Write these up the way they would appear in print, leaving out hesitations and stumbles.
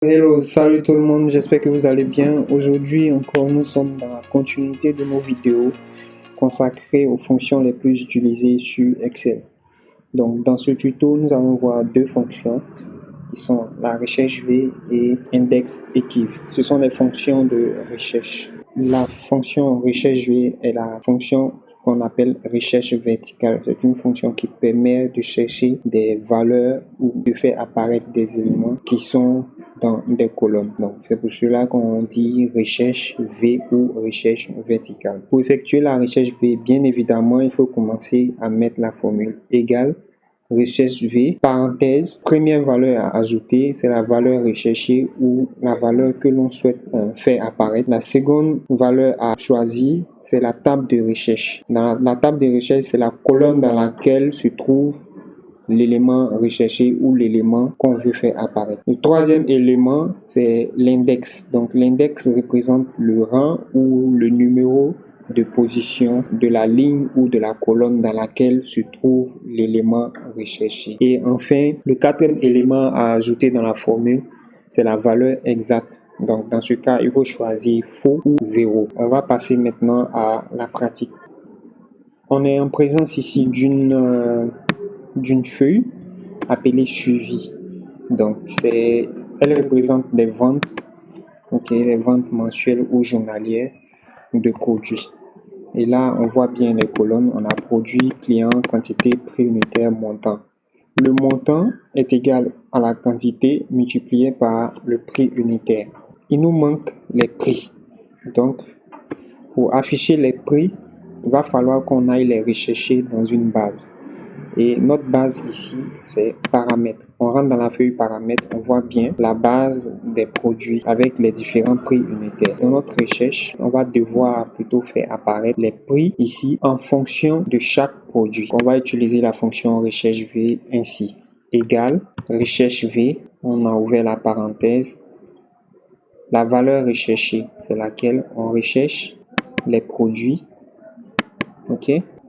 Hello, salut tout le monde, j'espère que vous allez bien. Aujourd'hui encore, nous sommes dans la continuité de nos vidéos consacrées aux fonctions les plus utilisées sur Excel. Donc dans ce tuto, nous allons voir deux fonctions qui sont la recherche V et index equiv. Ce sont des fonctions de recherche. La fonction recherche V est la fonction qu'on appelle recherche verticale. C'est une fonction qui permet de chercher des valeurs ou de faire apparaître des éléments qui sont dans des colonnes. Donc c'est pour cela qu'on dit recherche V ou recherche verticale. Pour effectuer la recherche V, bien évidemment, il faut commencer à mettre la formule égale recherche V, parenthèse, première valeur à ajouter, c'est la valeur recherchée ou la valeur que l'on souhaite faire apparaître. La seconde valeur à choisir, c'est la table de recherche. Dans la table de recherche, c'est la colonne dans laquelle se trouve l'élément recherché ou l'élément qu'on veut faire apparaître. Le troisième élément, c'est l'index. Donc l'index représente le rang ou le numéro de position de la ligne ou de la colonne dans laquelle se trouve l'élément recherché. Et enfin, le quatrième élément à ajouter dans la formule, c'est la valeur exacte. Donc dans ce cas, il faut choisir faux ou zéro. On va passer maintenant à la pratique. On est en présence ici d'une feuille appelée suivi. Donc elle représente des ventes, les ventes mensuelles ou journalières de produits. Et là, on voit bien les colonnes. On a produit, client, quantité, prix unitaire, montant. Le montant est égal à la quantité multipliée par le prix unitaire. Il nous manque les prix. Donc, pour afficher les prix, il va falloir qu'on aille les rechercher dans une base. Et notre base ici, c'est paramètres. On rentre dans la feuille paramètres, on voit bien la base des produits avec les différents prix unitaires. Dans notre recherche, on va devoir plutôt faire apparaître les prix ici en fonction de chaque produit. On va utiliser la fonction recherche V ainsi. Égale recherche V, on a ouvert la parenthèse. La valeur recherchée, c'est laquelle on recherche les produits.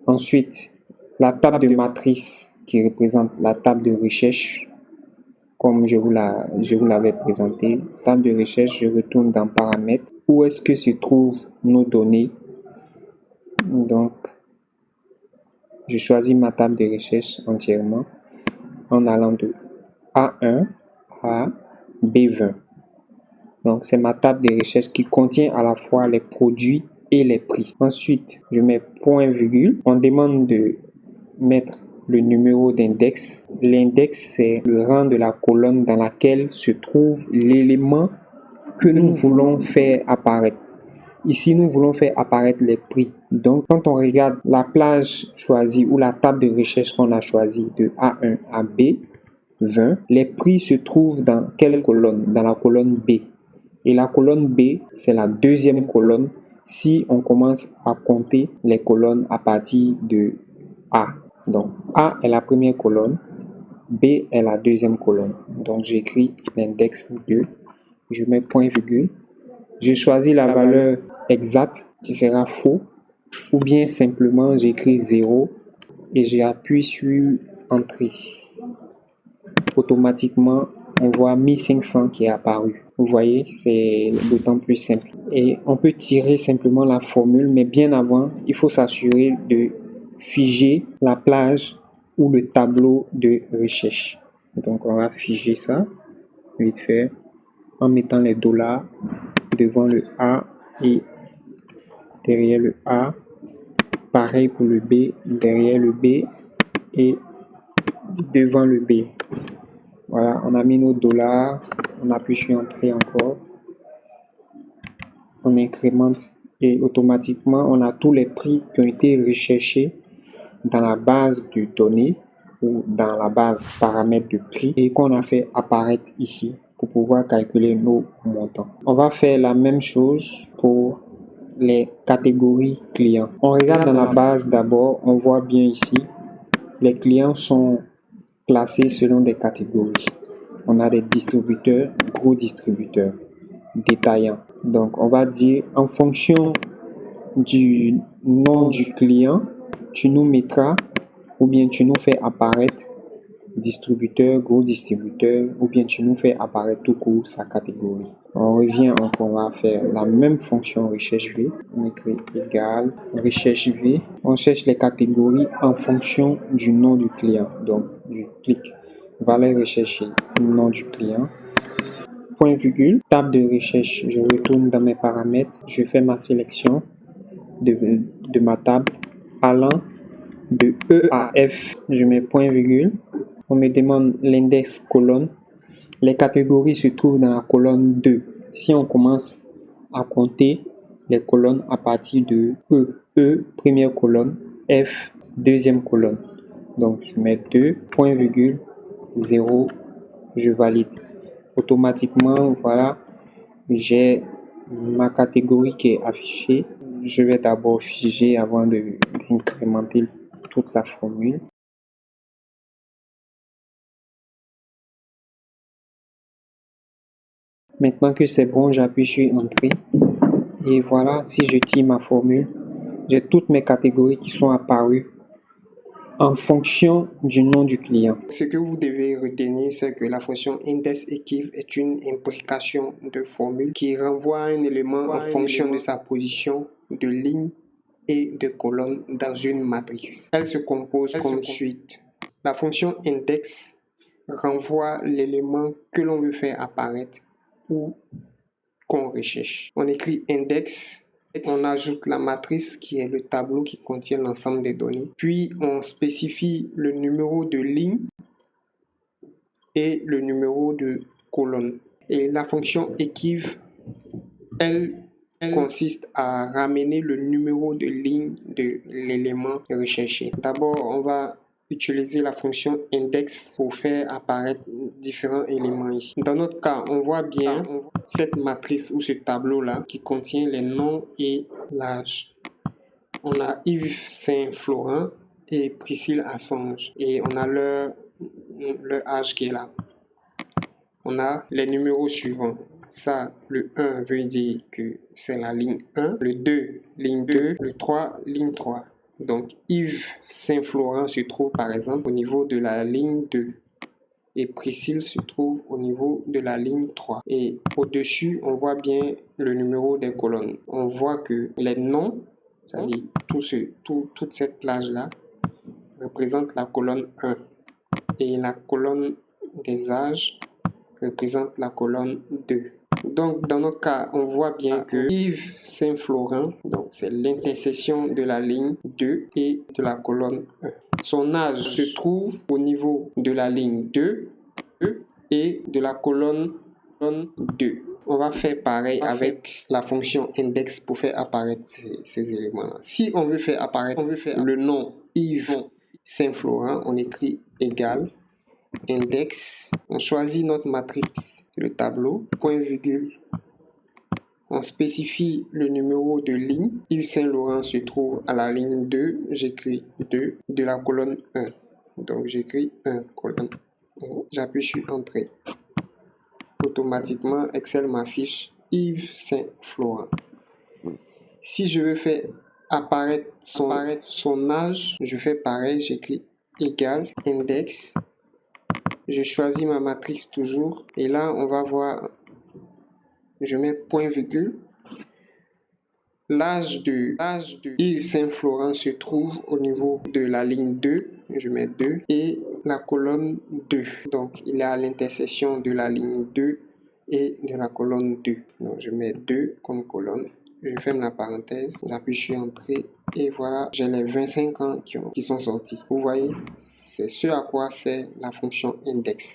Ensuite, la table de matrice qui représente la table de recherche, comme je vous l'avais présenté. Table de recherche, je retourne dans paramètres. Où est-ce que se trouvent nos données? Donc, je choisis ma table de recherche entièrement en allant de A1 à B20. Donc, c'est ma table de recherche qui contient à la fois les produits et les prix. Ensuite, je mets point virgule. On demande de mettre le numéro d'index. L'index, c'est le rang de la colonne dans laquelle se trouve l'élément que nous voulons faire apparaître. Ici, nous voulons faire apparaître les prix. Donc, quand on regarde la plage choisie ou la table de recherche qu'on a choisie de A1 à B20, les prix se trouvent dans quelle colonne? Dans la colonne B. Et la colonne B, c'est la deuxième colonne si on commence à compter les colonnes à partir de A. Donc, A est la première colonne, B est la deuxième colonne. Donc, j'écris l'index 2, je mets point virgule, je choisis la valeur exacte qui sera faux, ou bien simplement j'écris 0 et j'appuie sur Entrée. Automatiquement, on voit 1500 qui est apparu. Vous voyez, c'est d'autant plus simple. Et on peut tirer simplement la formule, mais bien avant, il faut s'assurer de figer la plage ou le tableau de recherche. Donc, on va figer ça vite fait en mettant les dollars devant le A et derrière le A. Pareil pour le B, derrière le B et devant le B. Voilà, on a mis nos dollars, on appuie sur Entrée encore, on incrémente et automatiquement on a tous les prix qui ont été recherchés dans la base de données ou dans la base paramètres de prix et qu'on a fait apparaître ici pour pouvoir calculer nos montants. On va faire la même chose pour les catégories clients. On regarde dans la base d'abord, on voit bien ici, les clients sont classés selon des catégories. On a des distributeurs, gros distributeurs, détaillants. Donc, on va dire en fonction du nom du client, tu nous mettras ou bien tu nous fais apparaître distributeur, gros distributeur, ou bien tu nous fais apparaître tout court sa catégorie. On revient encore à faire la même fonction recherche V. On écrit égal recherche V. On cherche les catégories en fonction du nom du client. Donc, du clic. Valeur recherchée, nom du client. Point virgule, table de recherche. Je retourne dans mes paramètres. Je fais ma sélection de ma table allant de E à F. Je mets point virgule. On me demande l'index colonne. Les catégories se trouvent dans la colonne 2. Si on commence à compter les colonnes à partir de E, E, première colonne, F, deuxième colonne. Donc, je mets 2, point virgule, 0, je valide. Automatiquement, voilà, j'ai ma catégorie qui est affichée. Je vais d'abord figer avant d'incrémenter toute la formule. Maintenant que c'est bon, j'appuie sur Entrée. Et voilà, si je tire ma formule, j'ai toutes mes catégories qui sont apparues en fonction du nom du client. Ce que vous devez retenir, c'est que la fonction index_equiv est une imprécation de formule qui renvoie un élément en fonction de sa position de ligne et de colonne dans une matrice. Elle se compose comme suit. La fonction index renvoie l'élément que l'on veut faire apparaître ou qu'on recherche. On écrit index, on ajoute la matrice qui est le tableau qui contient l'ensemble des données, puis on spécifie le numéro de ligne et le numéro de colonne. Et la fonction equiv, elle consiste à ramener le numéro de ligne de l'élément recherché. D'abord, on va utiliser la fonction index pour faire apparaître différents éléments ici. Dans notre cas, on voit bien cette matrice ou ce tableau-là qui contient les noms et l'âge. On a Yves Saint-Florent et Priscille Assange et on a leur âge qui est là. On a les numéros suivants. Ça, le 1 veut dire que c'est la ligne 1, le 2, ligne 2, le 3, ligne 3. Donc, Yves Saint-Florent se trouve par exemple au niveau de la ligne 2 et Priscille se trouve au niveau de la ligne 3. Et au-dessus, on voit bien le numéro des colonnes. On voit que les noms, c'est-à-dire toute cette plage-là, représente la colonne 1 et la colonne des âges représente la colonne 2. Donc, dans notre cas, on voit bien que Yves Saint-Florent, donc c'est l'intersection de la ligne 2 et de la colonne 1. Son âge se trouve au niveau de la ligne 2 et de la colonne 2. On va faire pareil avec la fonction index pour faire apparaître ces éléments-là. Si on veut faire apparaître le nom Yves Saint-Florent, on écrit égal index, on choisit notre matrice, le tableau, point virgule, on spécifie le numéro de ligne. Yves Saint-Laurent se trouve à la ligne 2, j'écris 2 de la colonne 1. Donc j'écris 1, colonne 1. J'appuie sur Entrée. Automatiquement, Excel m'affiche Yves Saint-Florent. Si je veux faire apparaître son âge, je fais pareil, j'écris égal index. Je choisis ma matrice toujours et là on va voir, je mets point virgule. L'âge de Yves Saint-Florent se trouve au niveau de la ligne 2, je mets 2 et la colonne 2. Donc il est à l'intersection de la ligne 2 et de la colonne 2. Donc je mets 2 comme colonne. Je ferme la parenthèse, j'appuie sur Entrée et voilà, j'ai les 25 ans qui sont sortis. Vous voyez, c'est ce à quoi sert la fonction index.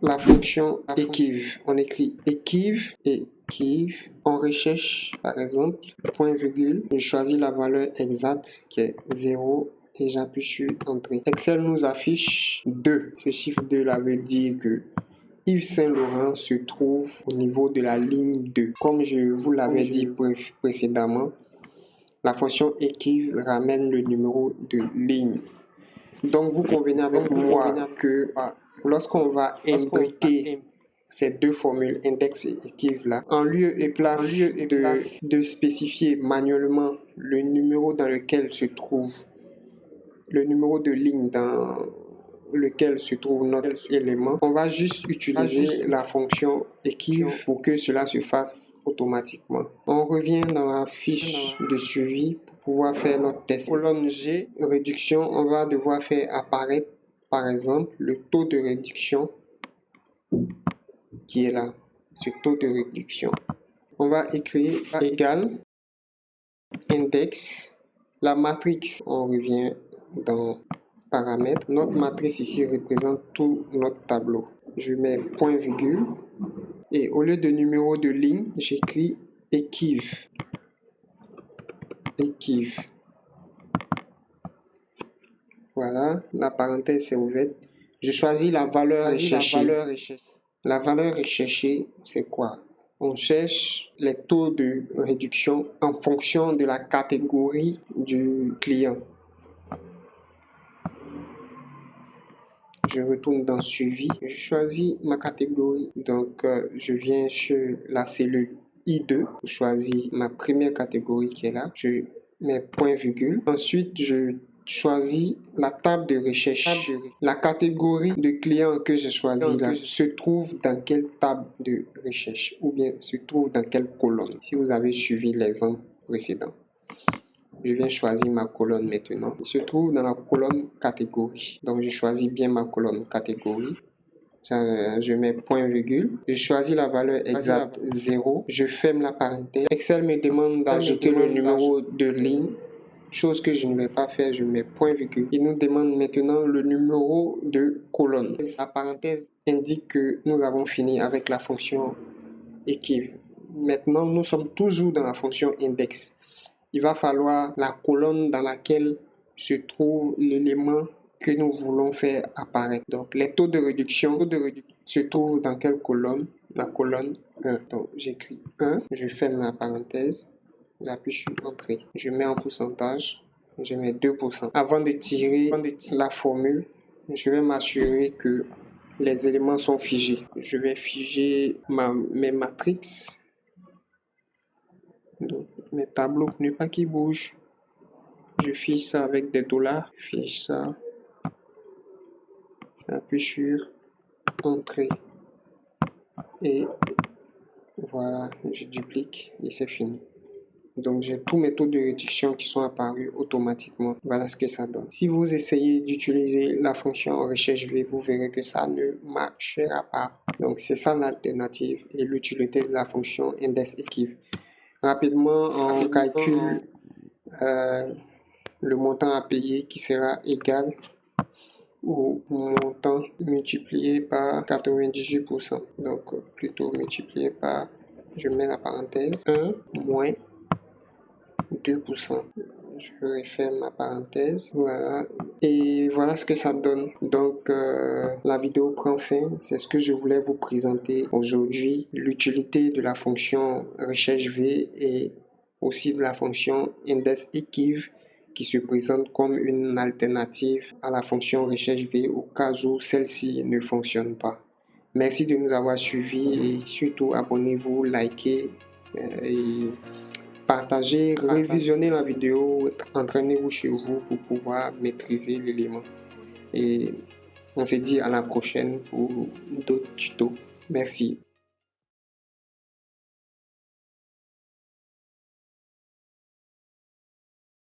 La fonction equiv, on écrit equiv et equiv. On recherche par exemple point virgule, je choisis la valeur exacte qui est 0 et j'appuie sur Entrée. Excel nous affiche 2. Ce chiffre 2 là veut dire que Yves Saint-Laurent se trouve au niveau de la ligne 2. Comme je vous l'avais dit précédemment, la fonction equiv ramène le numéro de ligne. Donc vous convenez avec moi que lorsqu'on va imbriquer ces deux formules index et equiv là, en lieu et place de spécifier manuellement le numéro dans lequel se trouve le numéro de ligne dans lequel se trouve notre élément, on va juste utiliser la fonction EQUIV pour que cela se fasse automatiquement. On revient dans la fiche de suivi pour pouvoir faire notre test. Colonne G, réduction, on va devoir faire apparaître par exemple le taux de réduction qui est là, ce taux de réduction. On va écrire égal index, la matrice, on revient dans paramètres. Notre matrice ici représente tout notre tableau. Je mets point virgule et au lieu de numéro de ligne, j'écris EQUIV. EQUIV. Voilà, la parenthèse est ouverte. Je choisis la valeur recherchée. La valeur recherchée, c'est quoi? On cherche les taux de réduction en fonction de la catégorie du client. Je retourne dans suivi, je choisis ma catégorie. Donc, je viens sur la cellule I2, je choisis ma première catégorie qui est là. Je mets point virgule. Ensuite, je choisis la table de recherche. La catégorie de clients que je choisis là se trouve dans quelle table de recherche ou bien se trouve dans quelle colonne. Si vous avez suivi l'exemple précédent. Je viens choisir ma colonne maintenant. Il se trouve dans la colonne catégorie. Donc, je choisis bien ma colonne catégorie. Je mets point virgule. Je choisis la valeur exacte 0. Je ferme la parenthèse. Excel me demande d'ajouter le numéro de ligne. Chose que je ne vais pas faire. Je mets point virgule. Il nous demande maintenant le numéro de colonne. La parenthèse indique que nous avons fini avec la fonction EQUIV. Maintenant, nous sommes toujours dans la fonction index. Il va falloir la colonne dans laquelle se trouve l'élément que nous voulons faire apparaître. Donc, les taux de réduction se trouvent dans quelle colonne? La colonne 1. Donc, j'écris 1, je ferme la parenthèse, j'appuie sur Entrée. Je mets en pourcentage, je mets 2%. Avant de tirer la formule, je vais m'assurer que les éléments sont figés. Je vais figer mes matrices. Donc, mes tableaux, ne pas qu'ils bougent. Je fiche ça avec des dollars. Fiche ça. J'appuie sur Entrée. Et voilà, je duplique et c'est fini. Donc, j'ai tous mes taux de réduction qui sont apparus automatiquement. Voilà ce que ça donne. Si vous essayez d'utiliser la fonction recherche V, vous verrez que ça ne marchera pas. Donc, c'est ça l'alternative et l'utilité de la fonction index EQUIV. Rapidement, on calcule le montant à payer qui sera égal au montant multiplié par 98%. Donc, plutôt multiplié par, je mets la parenthèse, 1 moins 2%. Je referme ma parenthèse. Voilà. Et voilà ce que ça donne. Donc, la vidéo prend fin. C'est ce que je voulais vous présenter aujourd'hui. L'utilité de la fonction recherche V et aussi de la fonction index EQUIV qui se présente comme une alternative à la fonction recherche V au cas où celle-ci ne fonctionne pas. Merci de nous avoir suivis et surtout abonnez-vous, likez et partagez, révisionnez la vidéo, entraînez-vous chez vous pour pouvoir maîtriser l'élément. Et on se dit à la prochaine pour d'autres tutos. Merci.